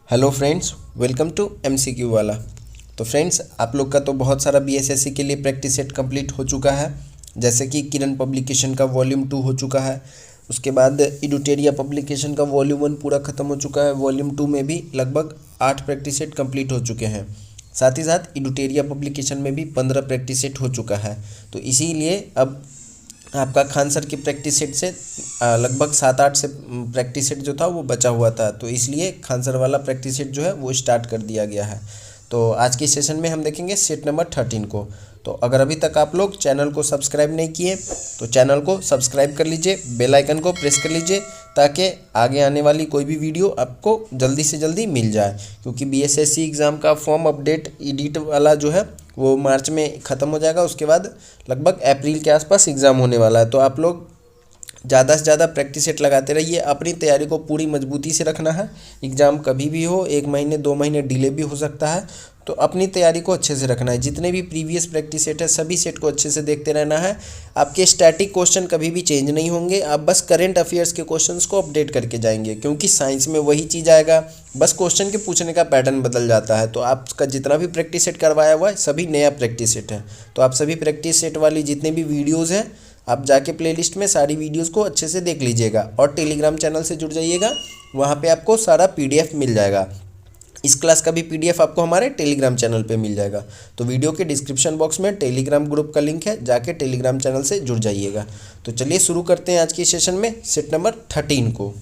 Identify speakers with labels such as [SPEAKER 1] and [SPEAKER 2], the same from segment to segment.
[SPEAKER 1] Hello friends, welcome to MCQ वाला। तो friends, आप लोग का तो बहुत सारा बीएसएससी के लिए प्रैक्टिस सेट कंप्लीट हो चुका है। जैसे कि किरण पब्लिकेशन का वॉल्यूम 2 हो चुका है। उसके बाद इडुटेरिया पब्लिकेशन का वॉल्यूम 1 पूरा ख़त्म हो चुका है। वॉल्यूम 2 में भी लगभग 8 प्रैक्टिस सेट कंप्लीट हो चुके हैं। साथ ही साथ इडुटेरिया पब्लिकेशन में भी 15 प्रैक्टिस सेट हो चुका है। तो इसीलिए अब आपका खान सर की प्रैक्टिस सेट से लगभग 7-8 से प्रैक्टिस सेट जो था वो बचा हुआ था। तो इसलिए खान सर वाला प्रैक्टिस सेट जो है वो स्टार्ट कर दिया गया है। तो आज के सेशन में हम देखेंगे सेट नंबर 13 को। तो अगर अभी तक आप लोग चैनल को सब्सक्राइब नहीं किए तो चैनल को सब्सक्राइब कर लीजिए, बेल आइकन को प्रेस कर लीजिए ताकि आगे आने वाली कोई भी वीडियो आपको जल्दी से जल्दी मिल जाए। क्योंकि बीएसएससी एग्ज़ाम का फॉर्म अपडेट एडिट वाला जो है वो मार्च में ख़त्म हो जाएगा। उसके बाद लगभग अप्रैल के आसपास एग्ज़ाम होने वाला है। तो आप लोग ज़्यादा से ज़्यादा प्रैक्टिस सेट लगाते रहिए। अपनी तैयारी को पूरी मजबूती से रखना है। एग्ज़ाम कभी भी हो, 1 महीने 2 महीने डिले भी हो सकता है। तो अपनी तैयारी को अच्छे से रखना है। जितने भी प्रीवियस प्रैक्टिस सेट है सभी सेट को अच्छे से देखते रहना है। आपके स्टैटिक क्वेश्चन कभी भी चेंज नहीं होंगे। आप बस करंट अफेयर्स के क्वेश्चंस को अपडेट करके जाएंगे, क्योंकि साइंस में वही चीज़ आएगा, बस क्वेश्चन के पूछने का पैटर्न बदल जाता है। तो आपका जितना भी प्रैक्टिस सेट करवाया हुआ है सभी नया प्रैक्टिस सेट है। तो आप सभी प्रैक्टिस सेट वाली जितने भी वीडियोज़ हैं आप जाके प्लेलिस्ट में सारी वीडियोस को अच्छे से देख लीजिएगा और टेलीग्राम चैनल से जुड़ जाइएगा। वहाँ पे आपको सारा पीडीएफ मिल जाएगा। इस क्लास का भी पीडीएफ आपको हमारे टेलीग्राम चैनल पे मिल जाएगा। तो वीडियो के डिस्क्रिप्शन बॉक्स में टेलीग्राम ग्रुप का लिंक है, जाके टेलीग्राम चैनल से जुड़ जाइएगा। तो चलिए शुरू करते हैं आज के सेशन में सेट नंबर 13 को।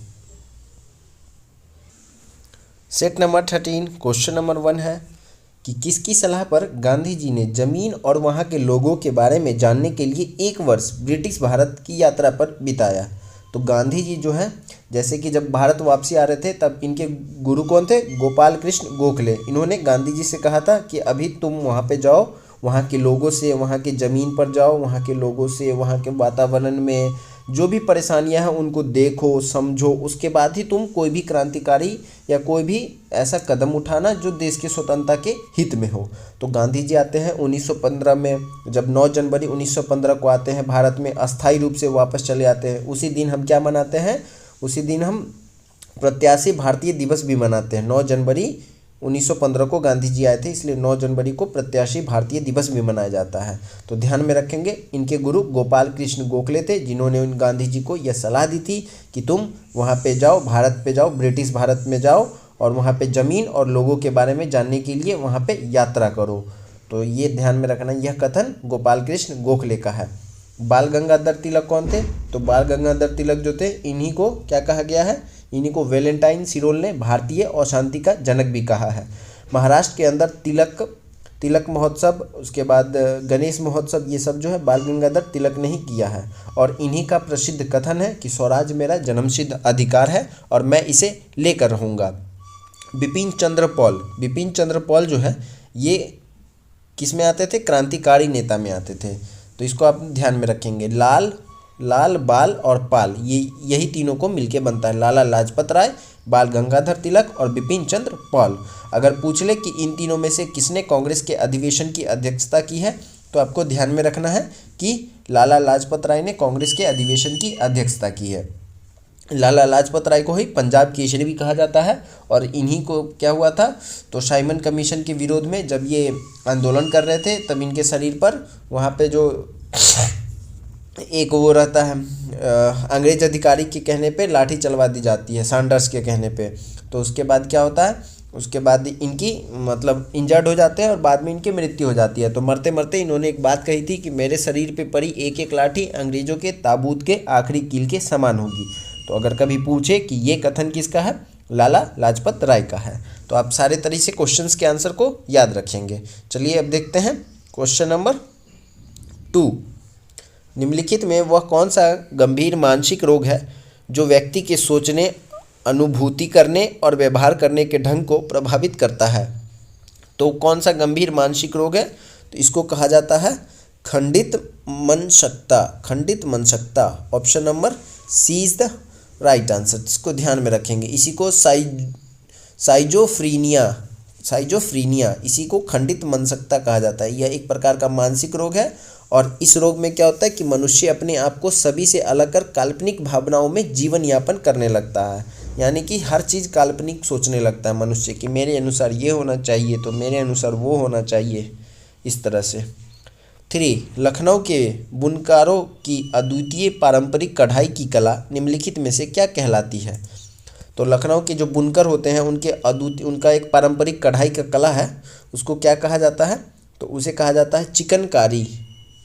[SPEAKER 1] सेट नंबर 13 क्वेश्चन नंबर 1 है कि किसकी सलाह पर गांधी जी ने जमीन और वहाँ के लोगों के बारे में जानने के लिए 1 वर्ष ब्रिटिश भारत की यात्रा पर बिताया। तो गांधी जी जो है, जैसे कि जब भारत वापसी आ रहे थे तब इनके गुरु कौन थे? गोपाल कृष्ण गोखले। इन्होंने गांधी जी से कहा था कि अभी तुम वहाँ पे जाओ, वहाँ के लोगों से, वहाँ की ज़मीन पर जाओ, वहाँ के लोगों से, वहाँ के वातावरण में जो भी परेशानियां हैं उनको देखो समझो, उसके बाद ही तुम कोई भी क्रांतिकारी या कोई भी ऐसा कदम उठाना जो देश की स्वतंत्रता के हित में हो। तो गांधी जी आते हैं 1915 में। जब 9 जनवरी 1915 को आते हैं भारत में, अस्थायी रूप से वापस चले आते हैं। उसी दिन हम क्या मनाते हैं? उसी दिन हम प्रत्याशी भारतीय दिवस भी मनाते हैं। 9 जनवरी 1915 को गांधी जी आए थे, इसलिए 9 जनवरी को प्रत्याशी भारतीय दिवस भी मनाया जाता है। तो ध्यान में रखेंगे, इनके गुरु गोपाल कृष्ण गोखले थे, जिन्होंने उन गांधी जी को यह सलाह दी थी कि तुम वहाँ पे जाओ, भारत पे जाओ, ब्रिटिश भारत में जाओ और वहाँ पे ज़मीन और लोगों के बारे में जानने के लिए वहाँ पे यात्रा करो। तो ये ध्यान में रखना, यह कथन गोपाल कृष्ण गोखले का है। बाल गंगाधर तिलक कौन थे? तो बाल गंगाधर तिलक जो थे, इन्हीं को क्या कहा गया है? इन्हीं को वैलेंटाइन सिरोल ने भारतीय अशांति का जनक भी कहा है। महाराष्ट्र के अंदर तिलक महोत्सव, उसके बाद गणेश महोत्सव, ये सब जो है बाल गंगाधर तिलक ने ही किया है। और इन्हीं का प्रसिद्ध कथन है कि स्वराज मेरा जन्मसिद्ध अधिकार है और मैं इसे लेकर रहूँगा। बिपिन चंद्र पॉल जो है ये किस में आते थे? क्रांतिकारी नेता में आते थे। तो इसको आप ध्यान में रखेंगे। लाल बाल और पाल, यही तीनों को मिलके बनता है लाला लाजपत राय, बाल गंगाधर तिलक और बिपिन चंद्र पॉल। अगर पूछ ले कि इन तीनों में से किसने कांग्रेस के अधिवेशन की अध्यक्षता की है, तो आपको ध्यान में रखना है कि लाला लाजपत राय ने कांग्रेस के अधिवेशन की अध्यक्षता की है। लाला लाजपत राय को ही पंजाब केसरी भी कहा जाता है। और इन्हीं को क्या हुआ था? तो साइमन कमीशन के विरोध में जब ये आंदोलन कर रहे थे तब इनके शरीर पर वहाँ पे जो एक वो रहता है, अंग्रेज अधिकारी के कहने पे लाठी चलवा दी जाती है, सैंडर्स के कहने पे। तो उसके बाद क्या होता है? उसके बाद इनकी मतलब इंजर्ड हो जाते हैं और बाद में इनकी मृत्यु हो जाती है। तो मरते मरते इन्होंने एक बात कही थी कि मेरे शरीर पे पड़ी एक एक लाठी अंग्रेज़ों के ताबूत के आखिरी कील के समान होगी। तो अगर कभी पूछे कि ये कथन किसका है, लाला लाजपत राय का है। तो आप सारे तरीके से क्वेश्चंस के आंसर को याद रखेंगे। चलिए अब देखते हैं क्वेश्चन नंबर 2। निम्नलिखित में वह कौन सा गंभीर मानसिक रोग है जो व्यक्ति के सोचने, अनुभूति करने और व्यवहार करने के ढंग को प्रभावित करता है? तो कौन सा गंभीर मानसिक रोग है? तो इसको कहा जाता है खंडित मनसकता। Option number C is the right answer. इसको ध्यान में रखेंगे। इसी को साइजोफ्रीनिया, इसी को खंडित मनसकता कहा जाता है। यह एक प्रकार का मानसिक रोग है और इस रोग में क्या होता है कि मनुष्य अपने आप को सभी से अलग कर काल्पनिक भावनाओं में जीवन यापन करने लगता है। यानी कि हर चीज़ काल्पनिक सोचने लगता है मनुष्य कि मेरे अनुसार ये होना चाहिए तो मेरे अनुसार वो होना चाहिए, इस तरह से। 3, लखनऊ के बुनकरों की अद्वितीय पारंपरिक कढ़ाई की कला निम्नलिखित में से क्या कहलाती है? तो लखनऊ के जो बुनकर होते हैं उनका एक पारंपरिक कढ़ाई का कला है, उसको क्या कहा जाता है? तो उसे कहा जाता है chikankari.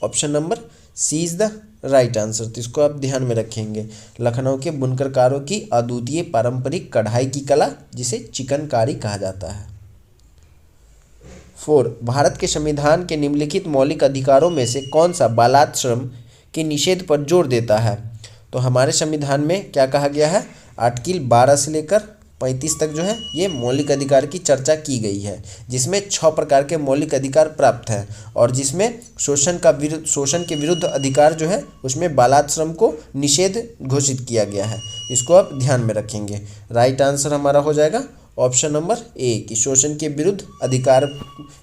[SPEAKER 1] Option number C is the right answer. तो इसको आप ध्यान में रखेंगे, लखनऊ के बुनकरकारों की अद्वितीय पारंपरिक कढ़ाई की कला जिसे चिकनकारी कहा जाता है। 4, भारत के संविधान के निम्नलिखित मौलिक अधिकारों में से कौन सा बालात श्रम के निषेध पर जोर देता है? तो हमारे संविधान में क्या कहा गया है? आर्टिकल 12 से लेकर 35 तक जो है ये मौलिक अधिकार की चर्चा की गई है, जिसमें 6 प्रकार के मौलिक अधिकार प्राप्त हैं और जिसमें शोषण के विरुद्ध अधिकार जो है उसमें बालात श्रम को निषेध घोषित किया गया है। इसको आप ध्यान में रखेंगे। राइट आंसर हमारा हो जाएगा ऑप्शन नंबर ए कि शोषण के विरुद्ध अधिकार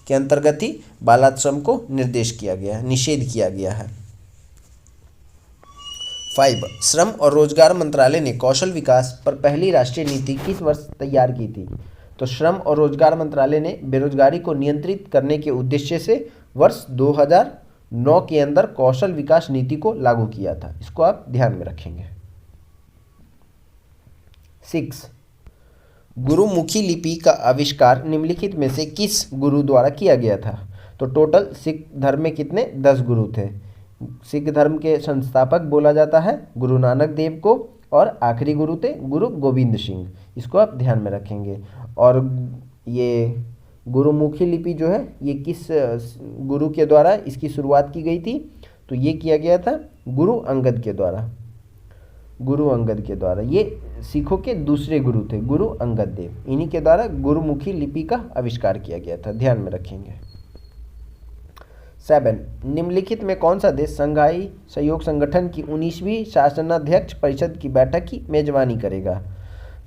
[SPEAKER 1] के अंतर्गत ही बालात श्रम को निर्देश किया गया है, निषेध किया गया है। 5, श्रम और रोजगार मंत्रालय ने कौशल विकास पर पहली राष्ट्रीय नीति किस वर्ष तैयार की थी? तो श्रम और रोजगार मंत्रालय ने बेरोजगारी को नियंत्रित करने के उद्देश्य से वर्ष 2009 के अंदर कौशल विकास नीति को लागू किया था। इसको आप ध्यान में रखेंगे। 6, गुरुमुखी लिपि का आविष्कार निम्नलिखित में से किस गुरु द्वारा किया गया था? तो टोटल सिख धर्म में कितने 10 गुरु थे। सिख धर्म के संस्थापक बोला जाता है गुरु नानक देव को और आखिरी गुरु थे गुरु गोविंद सिंह। इसको आप ध्यान में रखेंगे। और ये गुरुमुखी लिपि जो है ये किस गुरु के द्वारा इसकी शुरुआत की गई थी? तो ये किया गया था गुरु अंगद के द्वारा। गुरु अंगद के द्वारा, ये सिखों के दूसरे गुरु थे गुरु अंगद देव, इन्हीं के द्वारा गुरुमुखी लिपि का आविष्कार किया गया था, ध्यान में रखेंगे। 7, निम्नलिखित में कौन सा देश शंघाई सहयोग संगठन की 19वीं शासनाध्यक्ष परिषद की बैठक की मेजबानी करेगा?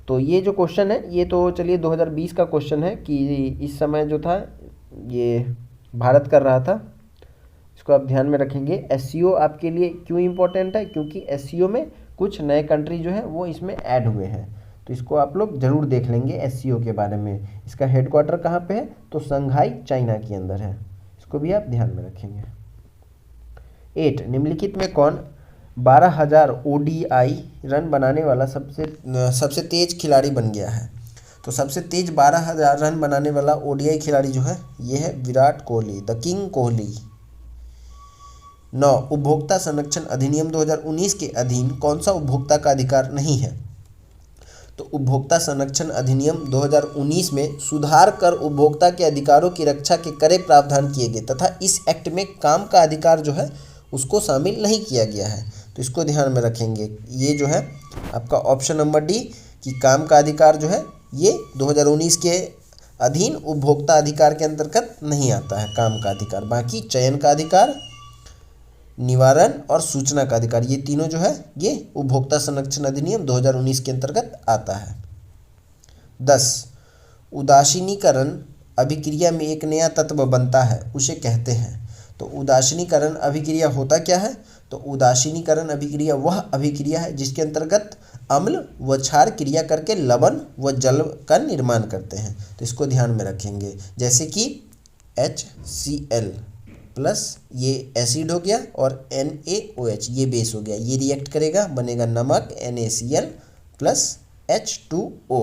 [SPEAKER 1] तो ये जो क्वेश्चन है ये तो चलिए 2020 का क्वेश्चन है कि इस समय जो था ये भारत कर रहा था। इसको आप ध्यान में रखेंगे। एससीओ आपके लिए क्यों इम्पोर्टेंट है? क्योंकि एससीओ में कुछ नए कंट्री जो है वो इसमें ऐड हुए हैं, तो इसको आप लोग जरूर देख लेंगे एससीओ के बारे में। इसका हेडक्वार्टर कहाँ पे है? तो शंघाई चाइना के अंदर है, इसको भी आप ध्यान में रखेंगे। 8, निम्नलिखित में कौन 12,000 ओडीआई रन बनाने वाला सबसे तेज खिलाड़ी बन गया है? तो सबसे तेज 12,000 रन बनाने वाला ओडीआई खिलाड़ी जो है ये है विराट कोहली, द किंग कोहली। 9, उपभोक्ता संरक्षण अधिनियम 2019 के अधीन कौन सा उपभोक्ता का अधिकार नहीं है? तो उपभोक्ता संरक्षण अधिनियम 2019 में सुधार कर उपभोक्ता के अधिकारों की रक्षा के कड़े प्रावधान किए गए तथा इस एक्ट में काम का अधिकार जो है उसको शामिल नहीं किया गया है, तो इसको ध्यान में रखेंगे। ये जो है आपका ऑप्शन नंबर डी कि काम का अधिकार जो है ये 2019 के अधीन उपभोक्ता अधिकार के अंतर्गत नहीं आता है काम का अधिकार। बाकी चयन का अधिकार, निवारण और सूचना का अधिकार, ये तीनों जो है ये उपभोक्ता संरक्षण अधिनियम 2019 के अंतर्गत आता है। 10, उदासीनीकरण अभिक्रिया में एक नया तत्व बनता है उसे कहते हैं। तो उदासीनीकरण अभिक्रिया होता क्या है? तो उदासीनीकरण अभिक्रिया वह अभिक्रिया है जिसके अंतर्गत अम्ल व क्षार क्रिया करके लवण व जल का निर्माण करते हैं, तो इसको ध्यान में रखेंगे। जैसे कि HCl प्लस ये एसिड हो गया और NaOH ये बेस हो गया, ये रिएक्ट करेगा बनेगा नमक NaCl प्लस H2O,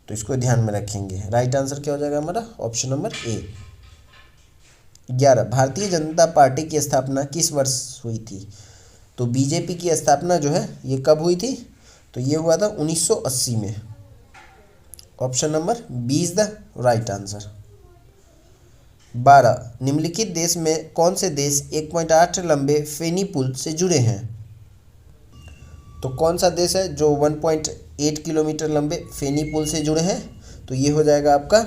[SPEAKER 1] तो इसको ध्यान में रखेंगे। राइट आंसर क्या हो जाएगा हमारा? ऑप्शन नंबर ए। 11, भारतीय जनता पार्टी की स्थापना किस वर्ष हुई थी? तो बीजेपी की स्थापना जो है ये कब हुई थी? तो ये हुआ था 1980 में। Option number B is the right answer. 12, निम्नलिखित देश में कौन से देश 1.8 लंबे फेनी पुल से जुड़े हैं? तो कौन सा देश है जो 1.8 किलोमीटर लंबे फेनी पुल से जुड़े हैं? तो ये हो जाएगा आपका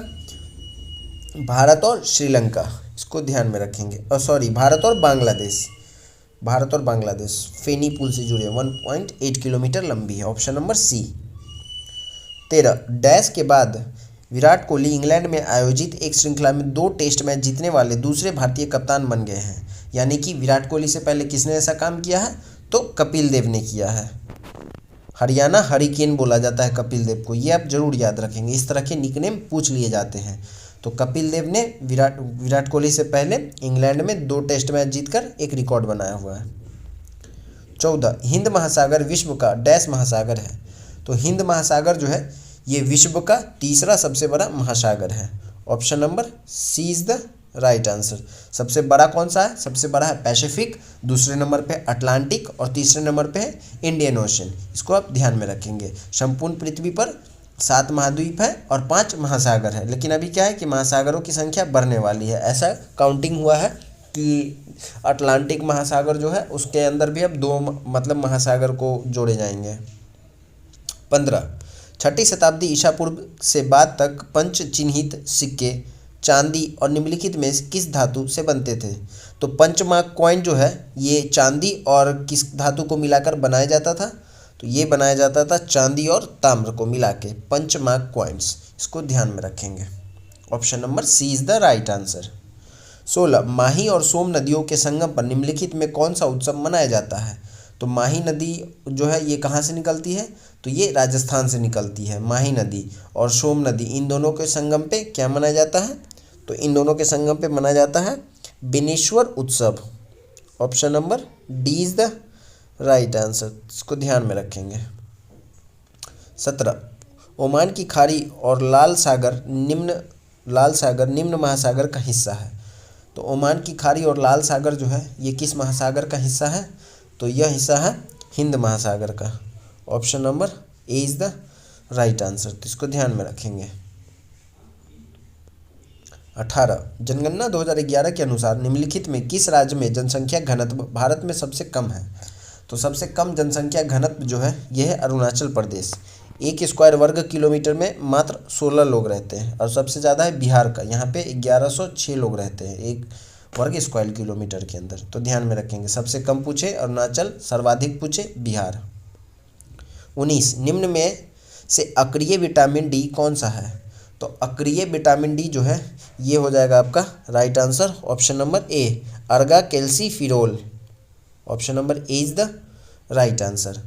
[SPEAKER 1] भारत और श्रीलंका, इसको ध्यान में रखेंगे। सॉरी, भारत और बांग्लादेश, भारत और बांग्लादेश फेनी पुल से जुड़े 1.8 किलोमीटर लंबी है। ऑप्शन नंबर सी। 13, डैश के बाद विराट कोहली इंग्लैंड में आयोजित एक श्रृंखला में 2 टेस्ट मैच जीतने वाले दूसरे भारतीय कप्तान बन गए हैं। यानी कि विराट कोहली से पहले किसने ऐसा काम किया है? तो कपिल देव ने किया है। हरियाणा हरिकेन बोला जाता है कपिल देव को, ये आप जरूर याद रखेंगे। इस तरह के निकनेम पूछ लिए जाते हैं। तो कपिल देव ने विराट कोहली से पहले इंग्लैंड में 2 टेस्ट मैच जीतकर एक रिकॉर्ड बनाया हुआ है। 14, हिंद महासागर विश्व का डैश महासागर है। तो हिंद महासागर जो है ये विश्व का तीसरा सबसे बड़ा महासागर है। Option number C is the right answer. सबसे बड़ा कौन सा है? सबसे बड़ा है पैसिफिक, दूसरे नंबर पे अटलांटिक और तीसरे नंबर पे है इंडियन ओशन। इसको आप ध्यान में रखेंगे। संपूर्ण पृथ्वी पर 7 महाद्वीप है और 5 महासागर है, लेकिन अभी क्या है कि महासागरों की संख्या बढ़ने वाली है। ऐसा काउंटिंग हुआ है कि अटलांटिक महासागर जो है उसके अंदर भी अब 2 मतलब महासागर को जोड़े जाएंगे। 15, 6ठी शताब्दी ईसा पूर्व से बाद तक पंच चिन्हित सिक्के चांदी और निम्नलिखित में किस धातु से बनते थे? तो पंचमार्क कॉइन जो है ये चांदी और किस धातु को मिलाकर बनाया जाता था? तो ये बनाया जाता था चांदी और ताम्र को मिला के, पंचमार्क कॉइन्स। इसको ध्यान में रखेंगे। Option number C is the right answer. 16, Mahi और सोम नदियों के संगम पर निम्नलिखित में कौन सा उत्सव मनाया जाता है? तो माही नदी जो है ये कहाँ से निकलती है? तो ये राजस्थान से निकलती है। माही नदी और सोम नदी, इन दोनों के संगम पे क्या मनाया जाता है? तो इन दोनों के संगम पे मनाया जाता है बेनेश्वर उत्सव। Option number D is the right answer. इसको ध्यान में रखेंगे। 17, ओमान की खाड़ी और लाल सागर निम्न महासागर का हिस्सा है। तो ओमान की खाड़ी और लाल सागर जो है ये किस महासागर का हिस्सा है? तो यह हिस्सा है हिंद महासागर का। Option number A is the right answer. तो इसको ध्यान में रखेंगे। 18, जनगणना 2011 के अनुसार निम्नलिखित में किस राज्य में जनसंख्या घनत्व भारत में सबसे कम है? तो सबसे कम जनसंख्या घनत्व जो है यह है अरुणाचल प्रदेश। 1 स्क्वायर वर्ग किलोमीटर में मात्र 16 लोग रहते हैं। और सबसे ज़्यादा है बिहार का, यहाँ पे 1106 लोग रहते हैं 1 वर्ग स्क्वायर किलोमीटर के अंदर। तो ध्यान में रखेंगे। सबसे कम पूछे अरुणाचल, सर्वाधिक पूछे बिहार। 19, निम्न में से अक्रिय विटामिन डी कौन सा है? तो अक्रिय विटामिन डी जो है ये हो जाएगा आपका right answer. Option number A, अर्गा calciferol. Option number A is the right answer.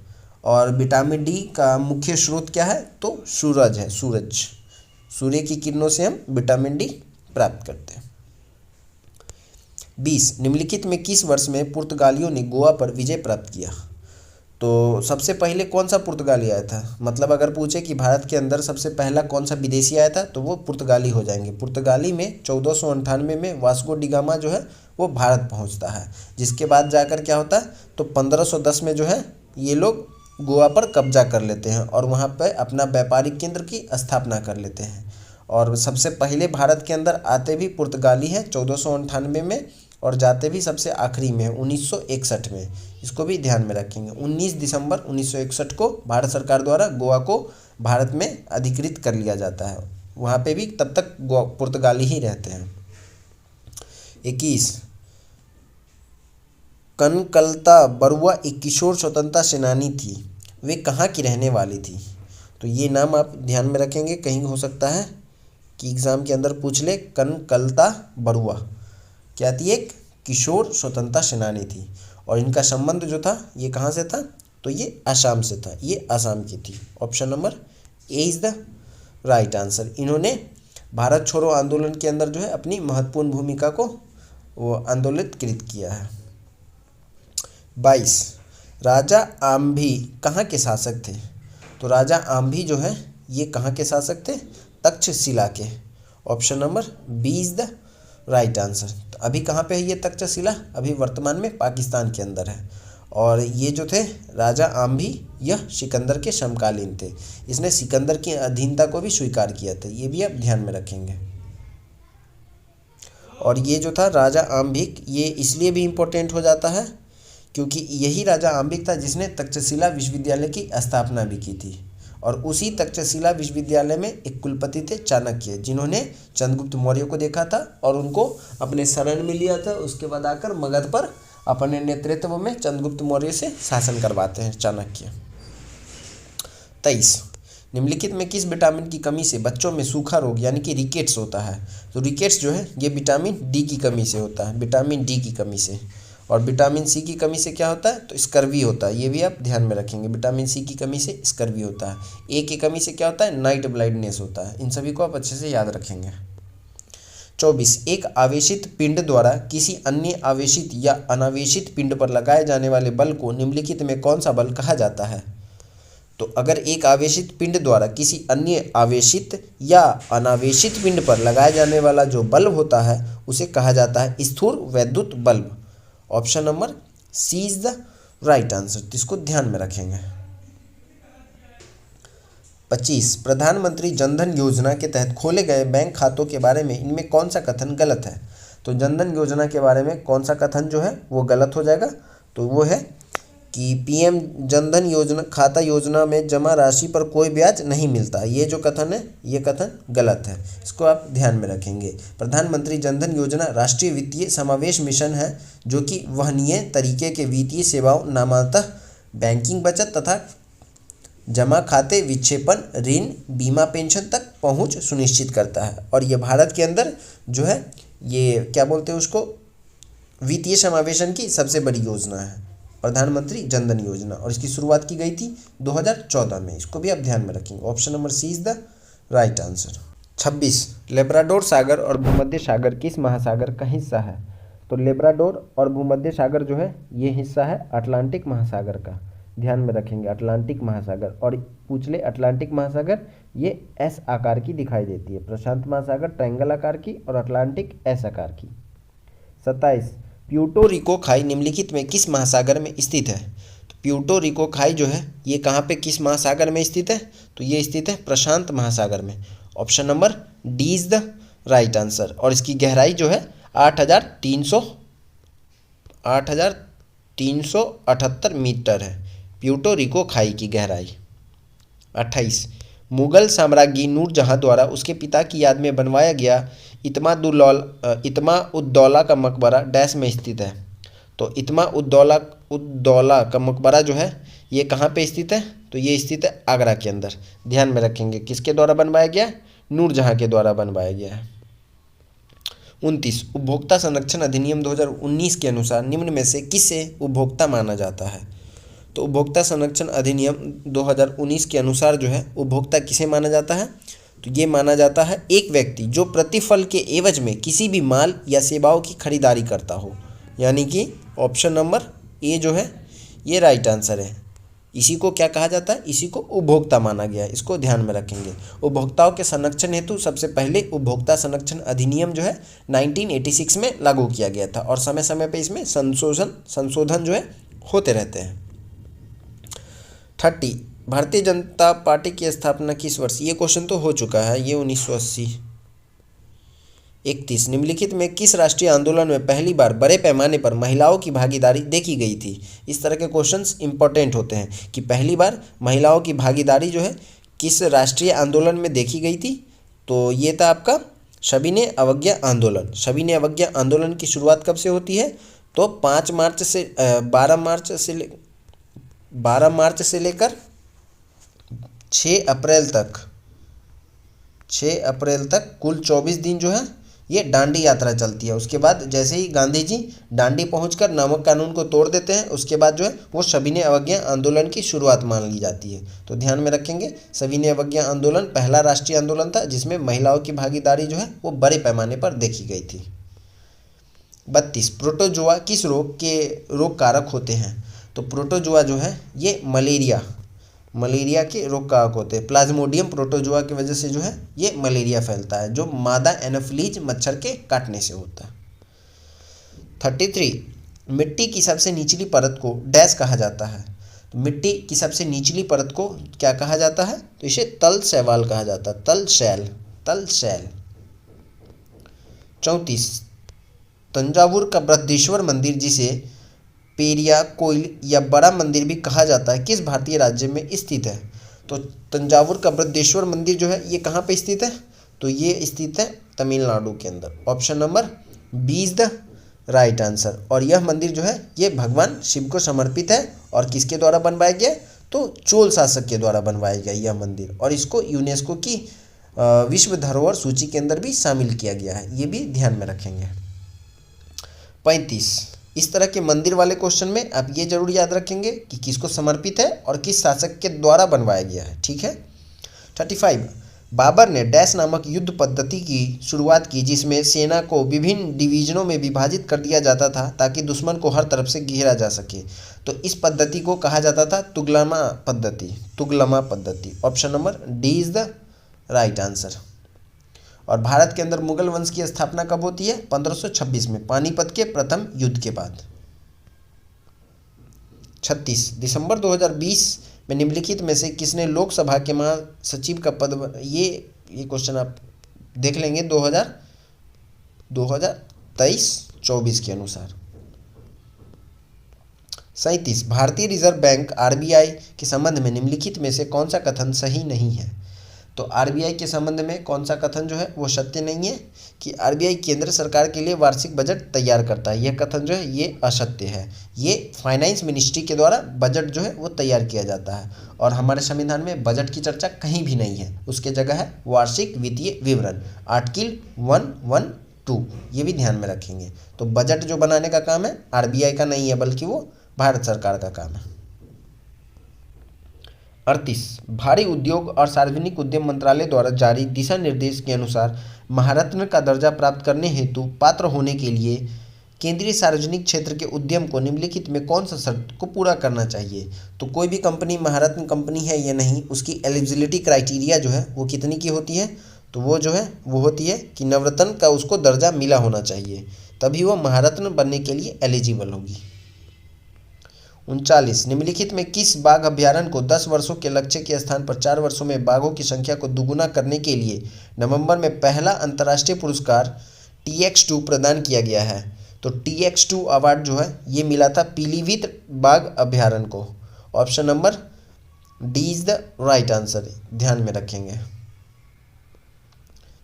[SPEAKER 1] और विटामिन डी का मुख्य स्रोत क्या है? तो सूरज है, सूर्य की किरणों से हम विटामिन डी प्राप्त करते हैं। 20, निम्नलिखित में किस वर्ष में पुर्तगालियों ने गोवा पर विजय प्राप्त किया? तो सबसे पहले कौन सा पुर्तगाली आया था? मतलब अगर पूछे कि भारत के अंदर सबसे पहला कौन सा विदेशी आया था तो वो पुर्तगाली हो जाएंगे। पुर्तगाली में 1498 में वास्को डी गामा जो है वो भारत पहुंचता है, जिसके बाद जाकर क्या होता है तो 1510 में जो है ये लोग गोवा पर कब्जा कर लेते हैं और वहाँ पर अपना व्यापारिक केंद्र की स्थापना कर लेते हैं। और सबसे पहले भारत के अंदर आते भी पुर्तगाली है 1498 में और जाते भी सबसे आखिरी में 1961 में। इसको भी ध्यान में रखेंगे। 19 दिसंबर 1961 को भारत सरकार द्वारा गोवा को भारत में अधिकृत कर लिया जाता है। वहाँ पे भी तब तक पुर्तगाली ही रहते हैं। 21, कनकलता बरुआ एक किशोर स्वतंत्रता सेनानी थी, वे कहाँ की रहने वाली थी? तो ये नाम आप ध्यान में रखेंगे। कहीं हो सकता है कि एग्ज़ाम के अंदर पूछ ले। कनकलता बरुआ क्या थी? एक किशोर स्वतंत्रता सेनानी थी। और इनका संबंध जो था ये कहाँ से था? तो ये आसाम से था, ये आसाम की थी। Option number A is the right answer. इन्होंने भारत छोड़ो आंदोलन के अंदर जो है अपनी महत्वपूर्ण भूमिका को वो आंदोलित कृत किया है। 22, राजा आम्भी कहाँ के शासक थे? तो राजा आम्भी जो है ये कहाँ के शासक थे? तक्षशिला के। Option number B is the right answer. तो अभी कहाँ पे है ये तक्षशिला? अभी वर्तमान में पाकिस्तान के अंदर है। और ये जो थे राजा आम्भी यह सिकंदर के समकालीन थे। इसने सिकंदर की अधीनता को भी स्वीकार किया था, ये भी आप ध्यान में रखेंगे। और ये जो था राजा आम्भिक ये इसलिए भी इम्पोर्टेंट हो जाता है क्योंकि यही राजा आम्भिक था जिसने तक्षशिला विश्वविद्यालय की स्थापना भी की थी। और उसी तक्षशिला विश्वविद्यालय में एक कुलपति थे चाणक्य, जिन्होंने चंद्रगुप्त मौर्य को देखा था और उनको अपने शरण में लिया था। उसके बाद आकर मगध पर अपने नेतृत्व में चंद्रगुप्त मौर्य से शासन करवाते हैं चाणक्य। 23, निम्नलिखित में किस विटामिन की कमी से बच्चों में सूखा रोग यानी कि रिकेट्स होता है? तो रिकेट्स जो है ये विटामिन डी की कमी से होता है, विटामिन डी की कमी से। और विटामिन सी की कमी से क्या होता है, तो स्कर्वी होता है। ये भी आप ध्यान में रखेंगे, विटामिन सी की कमी से स्कर्वी होता है। ए की कमी से क्या होता है, नाइट ब्लाइंडनेस होता है। इन सभी को आप अच्छे से याद रखेंगे। 24, एक आवेशित पिंड द्वारा किसी अन्य आवेशित या अनावेशित पिंड पर लगाए जाने वाले बल को निम्नलिखित में कौन सा बल कहा जाता है। तो अगर एक आवेशित पिंड द्वारा किसी अन्य आवेशित या अनावेशित पिंड पर लगाया जाने वाला जो बल होता है उसे कहा जाता है स्थूल वैद्युत bulb. Option number C is the right answer, तो इसको ध्यान में रखेंगे। 25, प्रधानमंत्री जनधन योजना के तहत खोले गए बैंक खातों के बारे में इनमें कौन सा कथन गलत है। तो जनधन योजना के बारे में कौन सा कथन जो है वो गलत हो जाएगा, तो वो है कि पीएम जनधन योजना खाता योजना में जमा राशि पर कोई ब्याज नहीं मिलता। ये जो कथन है ये कथन गलत है, इसको आप ध्यान में रखेंगे। प्रधानमंत्री जनधन योजना राष्ट्रीय वित्तीय समावेश मिशन है जो कि वहनीय तरीके के वित्तीय सेवाओं नामांतः बैंकिंग, बचत तथा जमा खाते, विक्षेपण, ऋण, बीमा, पेंशन तक पहुंच सुनिश्चित करता है। और ये भारत के अंदर जो है ये क्या बोलते हैं उसको, वित्तीय समावेशन की सबसे बड़ी योजना है प्रधानमंत्री जनधन योजना, और इसकी शुरुआत की गई थी 2014 में। इसको भी आप ध्यान में रखेंगे। Option number C is the right answer. 26, Labrador सागर और भूमध्य सागर किस महासागर का हिस्सा है। तो लेब्राडोर और भूमध्य सागर जो है ये हिस्सा है अटलांटिक महासागर का, ध्यान में रखेंगे अटलांटिक महासागर। और पूछ ले अटलांटिक महासागर ये एस आकार की दिखाई देती है, प्रशांत महासागर ट्रायंगल आकार की और अटलांटिक एस आकार की। 27, प्यूर्टो रिको खाई निम्नलिखित में किस महासागर में स्थित है। तो प्यूर्टो रिको खाई जो है ये कहाँ पे किस महासागर में स्थित है, तो ये स्थित है प्रशांत महासागर में। Option number D is the right answer. और इसकी गहराई जो है 8,378 मीटर है प्यूर्टो रिको खाई की गहराई। 28, मुगल साम्राज्ञी नूरजहां द्वारा उसके पिता की याद में बनवाया गया इत्मा-उद-दौला का मकबरा डैश में स्थित है। तो इत्मा-उद-दौला का मकबरा जो है ये कहाँ पे स्थित है, तो ये स्थित है आगरा के अंदर। ध्यान में रखेंगे किसके द्वारा बनवाया गया, नूरजहां के द्वारा बनवाया गया है। 29, उपभोक्ता संरक्षण अधिनियम 2019 के अनुसार निम्न में से किसे उपभोक्ता माना जाता है। तो उपभोक्ता संरक्षण अधिनियम 2019 के अनुसार जो है उपभोक्ता किसे माना जाता है, तो ये माना जाता है एक व्यक्ति जो प्रतिफल के एवज में किसी भी माल या सेवाओं की खरीदारी करता हो। यानी कि ऑप्शन नंबर ए जो है ये राइट आंसर है। इसी को क्या कहा जाता है, इसी को उपभोक्ता माना गया है, इसको ध्यान में रखेंगे। उपभोक्ताओं के संरक्षण हेतु सबसे पहले उपभोक्ता संरक्षण अधिनियम जो है 1986 में लागू किया गया था और समय समय पे इसमें संशोधन जो है होते रहते हैं। 30, भारतीय जनता पार्टी की स्थापना किस वर्ष। ये क्वेश्चन तो हो चुका है, ये 1980। 31, निम्नलिखित में किस राष्ट्रीय आंदोलन में पहली बार बड़े पैमाने पर महिलाओं की भागीदारी देखी गई थी। इस तरह के क्वेश्चंस इंपॉर्टेंट होते हैं कि पहली बार महिलाओं की भागीदारी जो है किस राष्ट्रीय आंदोलन में देखी गई थी। तो ये था आपका सविनय अवज्ञा आंदोलन। सविनय अवज्ञा आंदोलन की शुरुआत कब से होती है, तो 12 मार्च से लेकर 6 अप्रैल तक कुल 24 दिन जो है ये डांडी यात्रा चलती है। उसके बाद जैसे ही गांधी जी डांडी पहुंचकर नमक कानून को तोड़ देते हैं, उसके बाद जो है वो सविनय अवज्ञा आंदोलन की शुरुआत मान ली जाती है। तो ध्यान में रखेंगे सविनय अवज्ञा आंदोलन पहला राष्ट्रीय आंदोलन था जिसमें महिलाओं की भागीदारी जो है वो बड़े पैमाने पर देखी गई थी। 32, प्रोटोजोआ किस रोग कारक होते हैं। तो प्रोटोजोआ जो है ये मलेरिया के रोग कारक होते हैं। प्लाज्मोडियम प्रोटोजोआ की वजह से जो है ये मलेरिया फैलता है जो मादा एनोफिलीज मच्छर के काटने से होता है। 33, मिट्टी की सबसे निचली परत को डैश कहा जाता है। तो मिट्टी की सबसे निचली परत को क्या कहा जाता है, तो इसे तल शैवाल कहा जाता है, तल शैल। 34, तंजावुर का बृहदीश्वर मंदिर जिसे पेरिया कोइल या बड़ा मंदिर भी कहा जाता है किस भारतीय राज्य में स्थित है। तो तंजावुर का बृहदीश्वर मंदिर जो है ये कहाँ पे स्थित है, तो ये स्थित है तमिलनाडु के अंदर। Option number B is the right answer. और यह मंदिर जो है ये भगवान शिव को समर्पित है और किसके द्वारा बनवाया गया, तो चोल शासक के द्वारा बनवाया गया यह मंदिर, और इसको यूनेस्को की विश्व धरोहर सूची के अंदर भी शामिल किया गया है, ये भी ध्यान में रखेंगे। 35, इस तरह के मंदिर वाले क्वेश्चन में आप ये जरूर याद रखेंगे कि किसको समर्पित है और किस शासक के द्वारा बनवाया गया है। ठीक है। 35, बाबर ने डैश नामक युद्ध पद्धति की शुरुआत की जिसमें सेना को विभिन्न डिवीजनों में विभाजित कर दिया जाता था ताकि दुश्मन को हर तरफ से घेरा जा सके। तो इस पद्धति को कहा जाता था तुगलमा पद्धति। तुगलमा पद्धति। Option number D is the right answer. और भारत के अंदर मुगल वंश की स्थापना कब होती है? 1526 में, पानीपत के प्रथम युद्ध के बाद। 36, दिसंबर 2020 में निम्नलिखित में से किसने लोकसभा के महासचिव का पद ये क्वेश्चन आप देख लेंगे 2023-24 के अनुसार। 37, भारतीय रिजर्व बैंक आरबीआई के संबंध में निम्नलिखित में से कौन सा कथन सही नहीं है? तो आरबीआई के संबंध में कौन सा कथन जो है वो सत्य नहीं है कि आरबीआई केंद्र सरकार के लिए वार्षिक बजट तैयार करता है। यह कथन जो है ये असत्य है। ये फाइनेंस मिनिस्ट्री के द्वारा बजट जो है वो तैयार किया जाता है और हमारे संविधान में बजट की चर्चा कहीं भी नहीं है। उसके जगह है वार्षिक वित्तीय विवरण, आर्टिकल 112। ये भी ध्यान में रखेंगे। तो बजट जो बनाने का काम है आरबीआई का नहीं है बल्कि वो भारत सरकार का काम है। 38, भारी उद्योग और सार्वजनिक उद्यम मंत्रालय द्वारा जारी दिशा निर्देश के अनुसार महारत्न का दर्जा प्राप्त करने हेतु पात्र होने के लिए केंद्रीय सार्वजनिक क्षेत्र के उद्यम को निम्नलिखित में कौन सा शर्त को पूरा करना चाहिए? तो कोई भी कंपनी महारत्न कंपनी है या नहीं, उसकी एलिजिबिलिटी क्राइटेरिया जो है वो कितनी की होती है? तो वो जो है वो होती है कि नवरत्न का उसको दर्जा मिला होना चाहिए, तभी वो महारत्न बनने के लिए एलिजिबल होगी। 39, निम्नलिखित में किस बाघ अभ्यारण्य को 10 वर्षों के लक्ष्य के स्थान पर 4 वर्षों में बाघों की संख्या को दुगुना करने के लिए नवंबर में पहला अंतर्राष्ट्रीय पुरस्कार TX2 प्रदान किया गया है? तो TX2 अवार्ड जो है ये मिला था पीलीभीत बाघ अभ्यारण्य को। Option number D is the right answer, ध्यान में रखेंगे।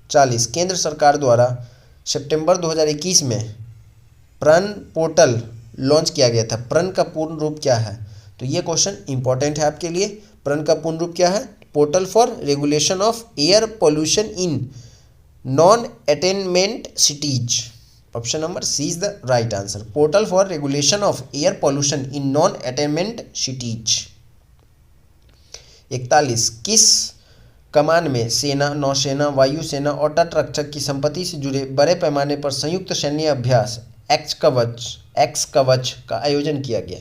[SPEAKER 1] 40, केंद्र सरकार द्वारा सितंबर 2021 में प्रन पोर्टल लॉन्च किया गया था। प्रन का पूर्ण रूप क्या है? तो ये क्वेश्चन इंपॉर्टेंट है आपके लिए। प्रन का पूर्ण रूप क्या है? Portal for regulation of air pollution in non attainment cities. Option number C is the right answer. Portal for regulation of air pollution in non attainment cities. 41, किस कमान में सेना, नौसेना, वायुसेना और तटरक्षक की संपत्ति से जुड़े बड़े पैमाने पर संयुक्त सैन्य अभ्यास एक्स कवच का आयोजन किया गया?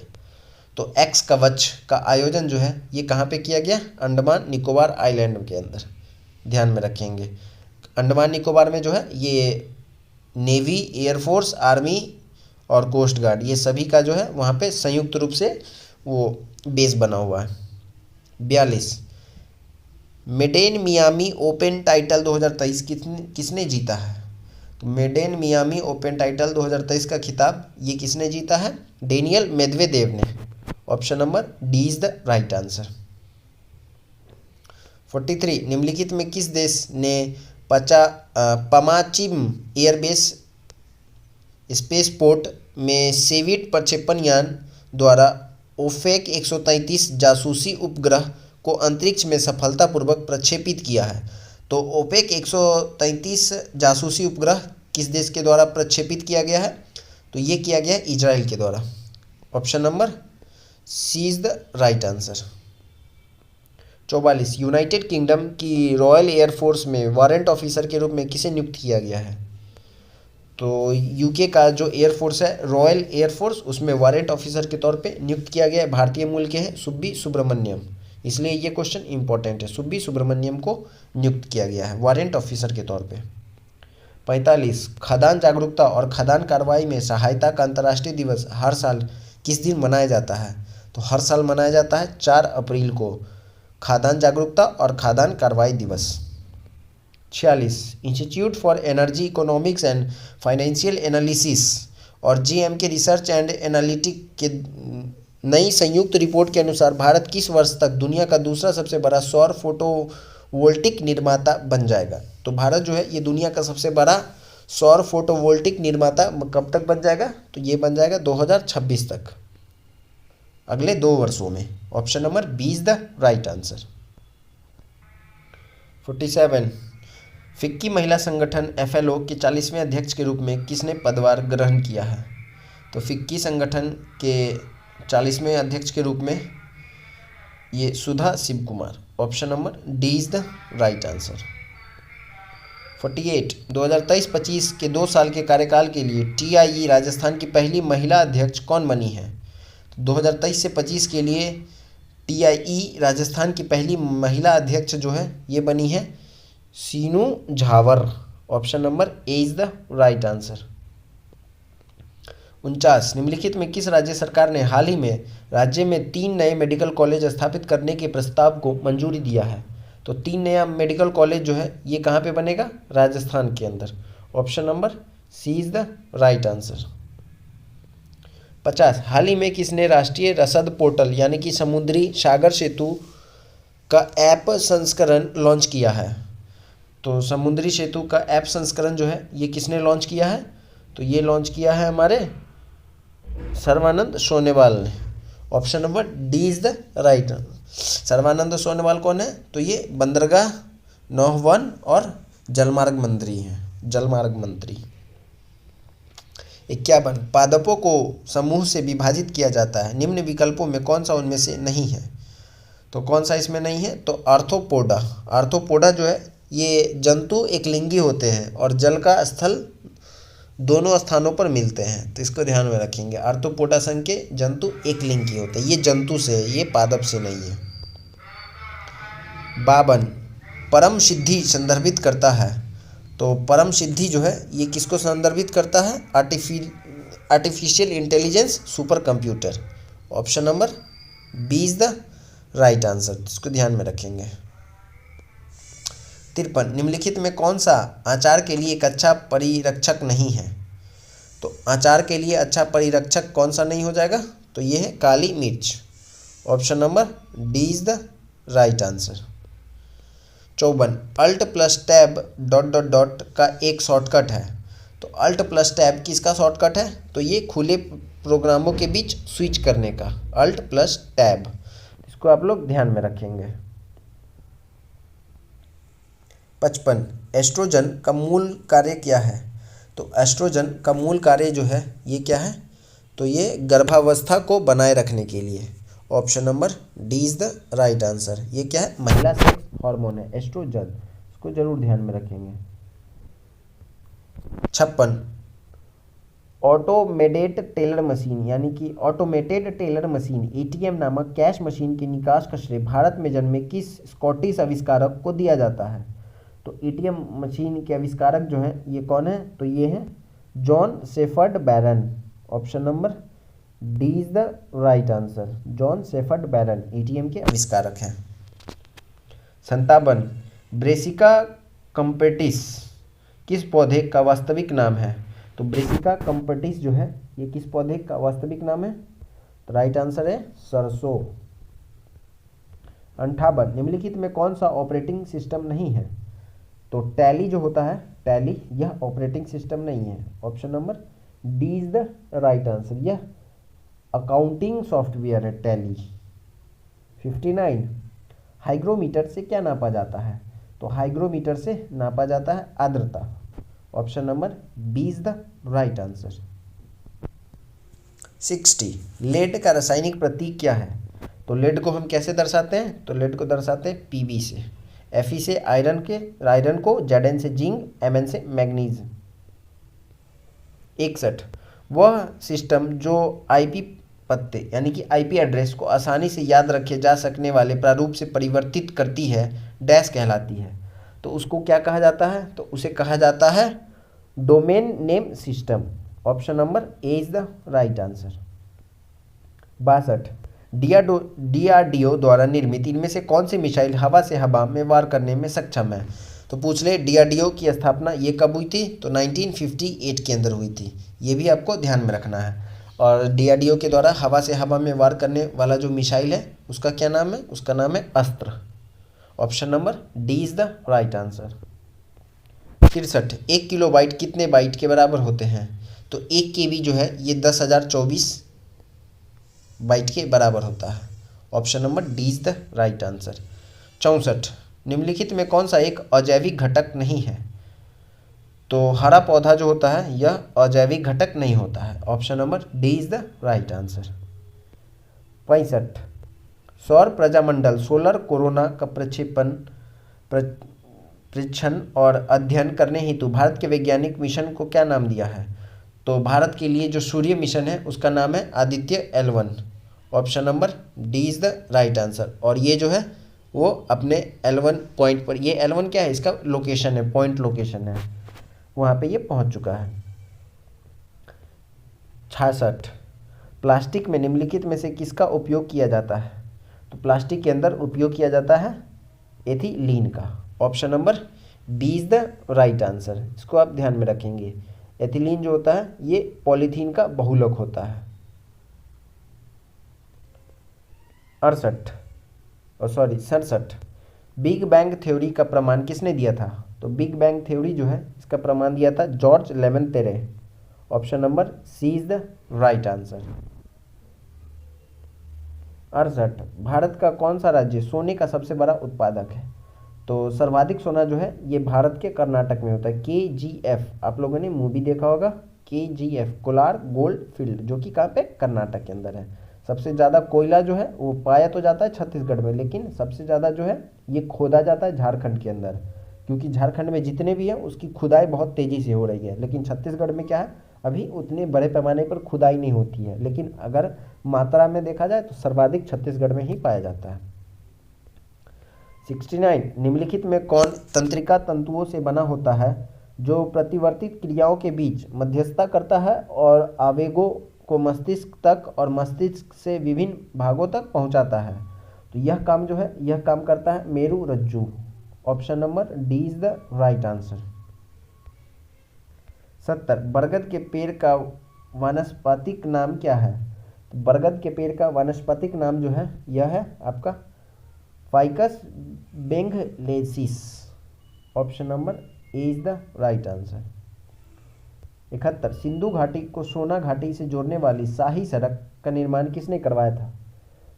[SPEAKER 1] तो एक्स कवच का आयोजन जो है ये कहाँ पे किया गया? अंडमान निकोबार आइलैंड के अंदर, ध्यान में रखेंगे। अंडमान निकोबार में जो है ये नेवी, एयरफोर्स, आर्मी और कोस्ट गार्ड ये सभी का जो है वहाँ पे संयुक्त रूप से वो बेस बना हुआ है। 42, मेडेन मियामी ओपन टाइटल 2023 किसने जीता है? तो मेडेन मियामी ओपन टाइटल 2023 का खिताब ये किसने जीता है? डेनियल मेदवेदेव ने। Option number D is the right answer. 43, निम्नलिखित में किस देश ने पमाचिम एयरबेस स्पेस पोर्ट में सेविट प्रक्षेपण यान द्वारा ओफेक 133 जासूसी उपग्रह को अंतरिक्ष में सफलतापूर्वक प्रक्षेपित किया है? तो ओपेक 133 जासूसी उपग्रह किस देश के द्वारा प्रक्षेपित किया गया है? तो ये किया गया है इजराइल के द्वारा। Option number C is the right answer. 44, United Kingdom की रॉयल एयरफोर्स में वारंट ऑफिसर के रूप में किसे नियुक्त किया गया है? तो यूके का जो एयरफोर्स है रॉयल एयरफोर्स, उसमें वारंट ऑफिसर के तौर पे नियुक्त किया गया है, भारतीय मूल के हैं सुब्बी सुब्रमण्यम, इसलिए ये क्वेश्चन इंपॉर्टेंट है। सुब्बी सुब्रमण्यम को नियुक्त किया गया है वारंट ऑफिसर के तौर पे। 45, खदान जागरूकता और खदान कार्रवाई में सहायता का अंतर्राष्ट्रीय दिवस हर साल किस दिन मनाया जाता है? तो हर साल मनाया जाता है 4 अप्रैल को खाद्यान्न जागरूकता और खाद्यान्न कार्रवाई दिवस। 46, institute for energy economics and financial analysis और जीएम के रिसर्च एंड एनालिटिक के नई संयुक्त रिपोर्ट के अनुसार भारत किस वर्ष तक दुनिया का दूसरा सबसे बड़ा सौर फोटोवोल्टिक निर्माता बन जाएगा? तो भारत जो है ये दुनिया का सबसे बड़ा सौर फोटोवोल्टिक निर्माता कब तक बन जाएगा? तो ये बन जाएगा 2026 तक, अगले 2 वर्षों में। Option number B is the right answer. 47, FICCI महिला संगठन FLO के 40वें अध्यक्ष के रूप में किसने पदभार ग्रहण किया है? तो फिक्की संगठन के 40वें अध्यक्ष के रूप में ये Sudha Shiv Kumar. Option number D is the right answer. 48 2023-25 के 2 साल के कार्यकाल के लिए TIE राजस्थान की पहली महिला अध्यक्ष कौन बनी है? तो 2023 से 25 के लिए TIE राजस्थान की पहली महिला अध्यक्ष जो है ये बनी है Sinu Jhawar. Option number A is the right answer. 49 निम्नलिखित में किस राज्य सरकार ने हाल ही में राज्य में 3 नए मेडिकल कॉलेज स्थापित करने के प्रस्ताव को मंजूरी दिया है? तो 3 नया मेडिकल कॉलेज जो है ये कहाँ पे बनेगा? राजस्थान के अंदर। Option number C is the right answer. 50 हाल ही में किसने राष्ट्रीय रसद पोर्टल यानी कि समुद्री सागर सेतु का ऐप संस्करण लॉन्च किया है? तो समुद्री सेतु का ऐप संस्करण जो है ये किसने लॉन्च किया है? तो ये लॉन्च किया है हमारे सर्बानंद सोनोवाल ने। Option number D is the right answer. Sarbananda Sonowal कौन है? तो ये बंदरगाह, नौवन और जलमार्ग मंत्री हैं, जलमार्ग मंत्री। 51 पादपों को समूह से विभाजित किया जाता है, निम्न विकल्पों में कौन सा उनमें से नहीं है? तो कौन सा इसमें नहीं है? तो आर्थ्रोपोडा। आर्थ्रोपोडा जो है ये जंतु एकलिंगी होते हैं और जल का स्थल दोनों स्थानों पर मिलते हैं, तो इसको ध्यान में रखेंगे। आर्थ्रोपोडा संघ के जंतु एकलिंगी होते हैं, ये जंतु से है, ये पादप से नहीं है। 52 परम सिद्धि संदर्भित करता है, तो परम सिद्धि जो है ये किसको संदर्भित करता है? Artificial intelligence super computer. Option number B is the right answer, इसको ध्यान में रखेंगे। 53 निम्नलिखित में कौन सा आचार के लिए एक अच्छा परिरक्षक नहीं है? तो आचार के लिए अच्छा परिरक्षक कौन सा नहीं हो जाएगा? तो ये है काली मिर्च। Option number D is the right answer. 54 alt plus tab dot dot dot का एक शॉर्टकट है, तो अल्ट प्लस टैब किसका शॉर्टकट है? तो ये खुले प्रोग्रामों के बीच स्विच करने का, अल्ट प्लस टैब, इसको आप लोग ध्यान में रखेंगे। 55 एस्ट्रोजन का मूल कार्य क्या है? तो एस्ट्रोजन का मूल कार्य जो है ये क्या है? तो ये गर्भावस्था को बनाए रखने के लिए। Option number D is the right answer. ये क्या है? महिला सेक्स हार्मोन है एस्ट्रोजन, इसको जरूर ध्यान में रखेंगे। 56 ऑटोमेटेड टेलर मशीन यानी कि ऑटोमेटेड टेलर मशीन ATM नामक कैश मशीन के निकास का श्रेय भारत में जन्मे किस स्कॉटिश आविष्कारक को दिया जाता है? तो ATM मशीन के आविष्कारक जो हैं ये कौन है? तो ये हैं John Shepherd Barron. Option number D is the right answer. John Shepherd Barron ATM के आविष्कारक हैं। 57 ब्रेसिका कंपेटिस किस पौधे का वास्तविक नाम है? तो ब्रेसिका कंपेटिस जो है ये किस पौधे का वास्तविक नाम है? तो राइट आंसर है सरसों। 58 निम्नलिखित में कौन सा ऑपरेटिंग सिस्टम नहीं है? तो टैली जो होता है, टैली यह ऑपरेटिंग सिस्टम नहीं है। Option number D is the right answer, यह अकाउंटिंग सॉफ्टवेयर है टैली। 59 हाइग्रोमीटर से क्या नापा जाता है? तो हाइग्रोमीटर से नापा जाता है आर्द्रता। Option number B is the right answer. 60 lead का रासायनिक प्रतीक क्या है? तो लेड को हम कैसे दर्शाते हैं? तो लेड को दर्शाते हैं Pb से, Fe से आयरन को, Zn से जिंक, Mn से मैग्नीज। 61 वह सिस्टम जो IP पत्ते यानी कि IP एड्रेस को आसानी से याद रखे जा सकने वाले प्रारूप से परिवर्तित करती है डैश कहलाती है। तो उसको क्या कहा जाता है? तो उसे कहा जाता है domain name system. Option number A is the right answer. 62 DRDO द्वारा निर्मित इनमें से कौन सी मिसाइल हवा से हवा में वार करने में सक्षम है? तो पूछ ले DRDO की स्थापना ये कब हुई थी? तो 1958 के अंदर हुई थी, ये भी आपको ध्यान में रखना है। और DRDO के द्वारा हवा से हवा में वार करने वाला जो मिसाइल है उसका क्या नाम है? उसका नाम है अस्त्र। Option number D is the right answer. 63 1 kilobyte कितने बाइट के बराबर होते हैं? तो 1 KB जो है ये 10,024 बाइट के बराबर होता है। Option number D is the right answer. 64 निम्नलिखित में कौन सा एक अजैविक घटक नहीं है? तो हरा पौधा जो होता है यह अजैविक घटक नहीं होता है। Option number D is the right answer. 65, सौर प्रजामंडल सोलर कोरोना का परीक्षण और अध्ययन करने हेतु भारत के वैज्ञानिक मिशन को क्या नाम दिया है? तो भारत के लिए जो सूर्य मिशन है उसका नाम है Aditya L1। Option number D is the right answer. और ये जो है वो अपने L1 पॉइंट पर, ये L1 क्या है, इसका लोकेशन है, पॉइंट लोकेशन है, वहाँ पे ये पहुँच चुका है। 66, प्लास्टिक में निम्नलिखित में से किसका उपयोग किया जाता है? तो प्लास्टिक के अंदर उपयोग किया जाता है एथिलीन का। Option number D is the right answer. इसको आप ध्यान में रखेंगे। एथिलीन जो होता है ये पॉलीथीन का बहुलक होता है। 67, बिग बैंग थ्योरी का प्रमाण किसने दिया था? तो बिग बैंग थ्योरी जो है इसका प्रमाण दिया था George Lemaitre. Option number C is the right answer. 68, Bharat का कौन सा राज्य सोने का सबसे बड़ा उत्पादक है? तो सर्वाधिक सोना जो है ये भारत के कर्नाटक में होता है। KGF, आप लोगों ने मूवी देखा होगा KGF, कोलार गोल्ड फील्ड, जो कि कहाँ पे, कर्नाटक के अंदर है। सबसे ज़्यादा कोयला जो है वो पाया तो जाता है छत्तीसगढ़ में, लेकिन सबसे ज़्यादा जो है ये खोदा जाता है झारखंड के अंदर, क्योंकि झारखंड में जितने भी हैं उसकी खुदाई बहुत तेज़ी से हो रही है। लेकिन छत्तीसगढ़ में क्या है, अभी उतने बड़े पैमाने पर खुदाई नहीं होती है, लेकिन अगर मात्रा में देखा जाए तो सर्वाधिक छत्तीसगढ़ में ही पाया जाता है। 69, निम्नलिखित में कौन तंत्रिका तंतुओं से बना होता है जो प्रतिवर्तित क्रियाओं के बीच मध्यस्थता करता है और आवेगों को मस्तिष्क तक और मस्तिष्क से विभिन्न भागों तक पहुंचाता है? तो यह काम जो है यह काम करता है मेरु रज्जु। Option number D is the right answer. 70, बरगद के पेड़ का वानस्पतिक नाम क्या है? तो बरगद के पेड़ का वानस्पतिक नाम जो है यह है आपका ficus benghalensis. Option number A is the right answer. 71, Sindhu घाटी को सोना घाटी से जोड़ने वाली शाही सड़क का निर्माण किसने करवाया था?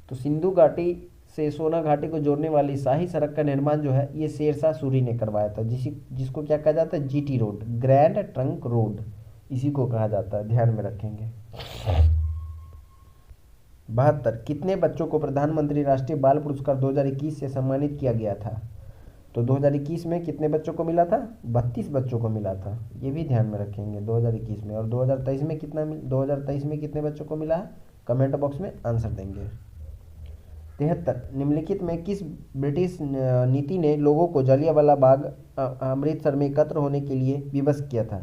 [SPEAKER 1] तो सिंधु घाटी से सोना घाटी को जोड़ने वाली शाही सड़क का निर्माण जो है ये शेरशाह सूरी ने करवाया था, जिसको क्या कहा जाता है, GT road, grand trunk road, इसी को कहा जाता है, ध्यान में रखेंगे। 72, कितने बच्चों को प्रधानमंत्री राष्ट्रीय बाल पुरस्कार 2021 से सम्मानित किया गया था? तो 2021 में कितने बच्चों को मिला था? 32 बच्चों को मिला था, ये भी ध्यान में रखेंगे 2021 में। और 2023 में 2023 में कितने बच्चों को मिला है? कमेंट बॉक्स में आंसर देंगे। 73, निम्नलिखित में किस ब्रिटिश नीति ने लोगों को जलियांवाला बाग अमृतसर में एकत्र होने के लिए विवश किया था?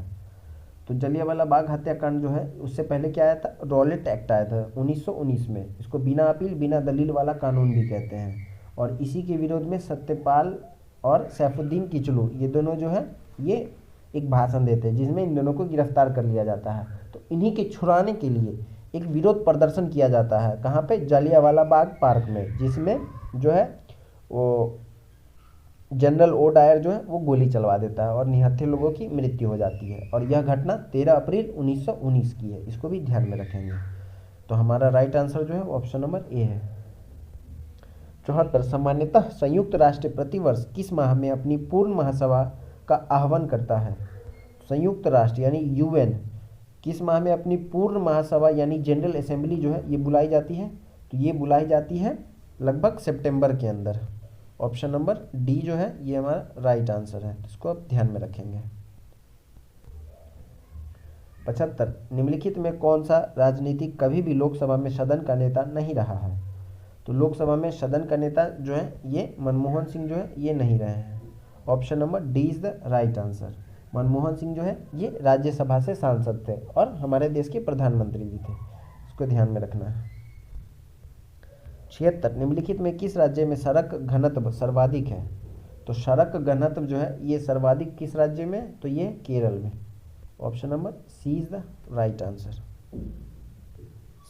[SPEAKER 1] तो जलियांवाला बाग हत्याकांड जो है उससे पहले क्या आया था, रॉलेट एक्ट आया था 1919 में। इसको बिना अपील बिना दलील वाला कानून भी कहते हैं। और इसी के विरोध में सत्यपाल और सैफुद्दीन किचलू, ये दोनों जो है ये एक भाषण देते हैं जिसमें इन दोनों को गिरफ्तार कर लिया जाता है। तो इन्हीं के छुड़ाने के लिए एक विरोध प्रदर्शन किया जाता है, कहाँ पे, जलियांवाला बाग पार्क में, जिसमें जो है वो जनरल ओ डायर जो है वो गोली चलवा देता है और निहत्थे लोगों की मृत्यु हो जाती है। और यह घटना 13 अप्रैल 1919 की है, इसको भी ध्यान में रखेंगे। तो हमारा राइट आंसर जो है ऑप्शन नंबर ए है। 74, सामान्यतः संयुक्त राष्ट्र प्रतिवर्ष किस माह में अपनी पूर्ण महासभा का आह्वान करता है? संयुक्त राष्ट्र यानी UN किस माह में अपनी पूर्ण महासभा यानी जनरल असेंबली जो है ये बुलाई जाती है? तो ये बुलाई जाती है लगभग सितंबर के अंदर। ऑप्शन नंबर डी जो है ये हमारा राइट आंसर है, इसको आप ध्यान में रखेंगे। 75, निम्नलिखित में कौन सा राजनीतिक कभी भी लोकसभा में सदन का नेता नहीं रहा है? तो लोकसभा में सदन का नेता जो है ये मनमोहन सिंह जो है ये नहीं रहे हैं। Option number D is the right answer. Manmohan Singh जो है ये राज्यसभा से सांसद थे और हमारे देश के प्रधानमंत्री भी थे, इसको ध्यान में रखना है। 76, निम्नलिखित में किस राज्य में सड़क घनत्व सर्वाधिक है? तो सड़क घनत्व जो है ये सर्वाधिक किस राज्य में? तो ये केरल में। Option number C is the right answer.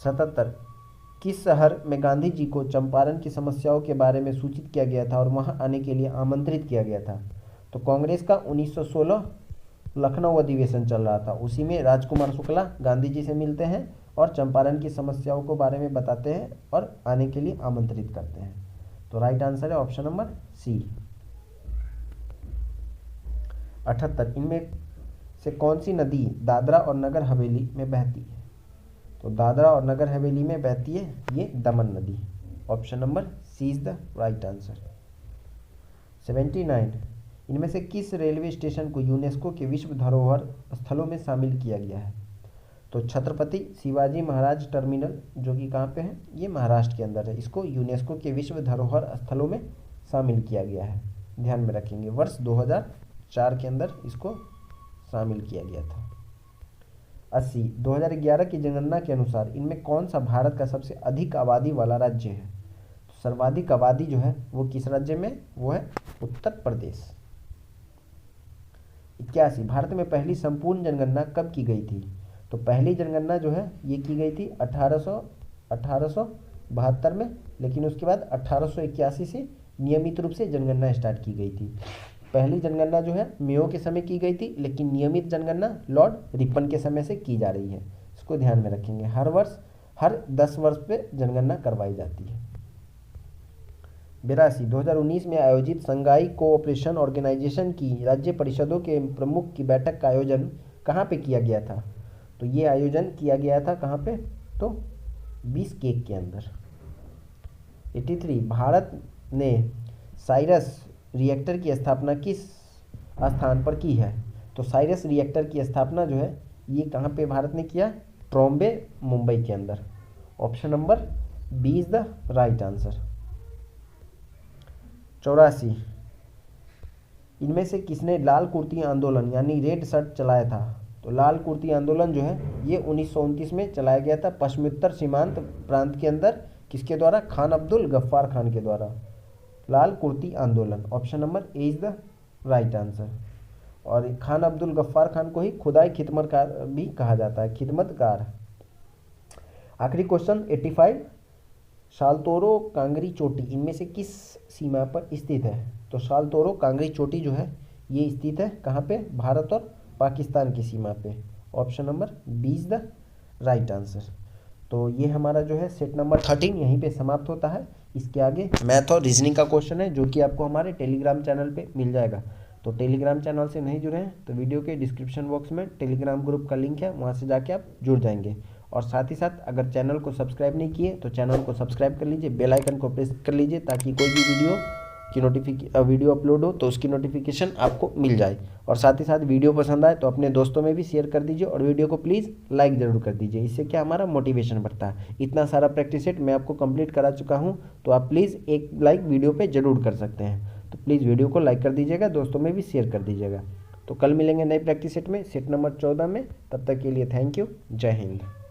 [SPEAKER 1] 77, किस शहर में गांधी जी को चंपारण की समस्याओं के बारे में सूचित किया गया था और वहां आने के लिए आमंत्रित किया गया था? तो कांग्रेस का 1916 लखनऊ अधिवेशन चल रहा था, उसी में राजकुमार शुक्ला गांधी जी से मिलते हैं और चंपारण की समस्याओं को बारे में बताते हैं और आने के लिए आमंत्रित करते हैं। तो राइट आंसर है ऑप्शन नंबर सी। 78, इनमें से कौन सी नदी दादरा और नगर हवेली में बहती है? तो दादरा और नगर हवेली में बहती है ये दमन नदी। Option number C is the right answer. 79, इनमें से किस रेलवे स्टेशन को यूनेस्को के विश्व धरोहर स्थलों में शामिल किया गया है? तो छत्रपति शिवाजी महाराज टर्मिनल, जो कि कहाँ पे है, ये महाराष्ट्र के अंदर है, इसको यूनेस्को के विश्व धरोहर स्थलों में शामिल किया गया है। ध्यान में रखेंगे, वर्ष 2004 के अंदर इसको शामिल किया गया था। 80, 2011 की जनगणना के अनुसार इनमें कौन सा भारत का सबसे अधिक आबादी वाला राज्य है? तो सर्वाधिक आबादी जो है वो किस राज्य में, वो है उत्तर प्रदेश। 81, भारत में पहली संपूर्ण जनगणना कब की गई थी? तो पहली जनगणना जो है ये की गई थी 1872 में, लेकिन उसके बाद 1881 से नियमित रूप से जनगणना स्टार्ट की गई थी। पहली जनगणना जो है मेयो के समय की गई थी, लेकिन नियमित जनगणना लॉर्ड रिपन के समय से की जा रही है। इसको ध्यान में रखेंगे, हर वर्ष हर 10 वर्ष पे जनगणना करवाई जाती है। 82, 2019 में आयोजित संघाई कोऑपरेशन ऑर्गेनाइजेशन की राज्य परिषदों के प्रमुख की बैठक का आयोजन कहाँ पे किया गया था? तो ये आयोजन किया गया था कहाँ पे? तो बिश्केक के अंदर। 83, भारत ने साइरस रिएक्टर की स्थापना किस स्थान पर की है? तो साइरस रिएक्टर की स्थापना जो है ये कहाँ पे भारत ने किया? ट्रॉम्बे, मुंबई के अंदर। Option number B is the right answer. 84, इनमें से किसने लाल कुर्ती आंदोलन यानी रेड शर्ट चलाया था? तो लाल कुर्ती आंदोलन जो है ये 1929 में चलाया गया था पश्चिमोत्तर सीमांत प्रांत के अंदर। किसके द्वारा? खान अब्दुल गफ्फार खान के द्वारा। लाल कुर्ती आंदोलन, option number A is the right answer. और खान अब्दुल गफ्फार खान को ही खुदाई खिदमतगार भी कहा जाता है, खिदमतगार। आखिरी क्वेश्चन 85, सालतोरो कांगरी चोटी इनमें से किस सीमा पर स्थित है? तो सालतोरो कांगरी चोटी जो है ये स्थित है कहाँ पे? भारत और पाकिस्तान की सीमा पे। Option number B is the right answer. तो ये हमारा जो है सेट नंबर 13 यहीं पे समाप्त होता है। इसके आगे मैथ और रीजनिंग का क्वेश्चन है जो कि आपको हमारे टेलीग्राम चैनल पे मिल जाएगा। तो टेलीग्राम चैनल से नहीं जुड़े हैं तो वीडियो के डिस्क्रिप्शन बॉक्स में टेलीग्राम ग्रुप का लिंक है, वहाँ से जाके आप जुड़ जाएंगे। और साथ ही साथ अगर चैनल को सब्सक्राइब नहीं किए तो चैनल को सब्सक्राइब कर लीजिए, बेल आइकन को प्रेस कर लीजिए ताकि कोई भी वीडियो अपलोड हो तो उसकी नोटिफिकेशन आपको मिल जाए। और साथ ही साथ वीडियो पसंद आए तो अपने दोस्तों में भी शेयर कर दीजिए और वीडियो को प्लीज़ लाइक ज़रूर कर दीजिए। इससे क्या हमारा मोटिवेशन बढ़ता है। इतना सारा प्रैक्टिस सेट मैं आपको कंप्लीट करा चुका हूँ, तो आप प्लीज़ एक लाइक वीडियो पे ज़रूर कर सकते हैं। तो प्लीज़ वीडियो को लाइक कर दीजिएगा, दोस्तों में भी शेयर कर दीजिएगा। तो कल मिलेंगे नए प्रैक्टिस सेट में, सेट नंबर 14 में। तब तक के लिए थैंक यू, जय हिंद।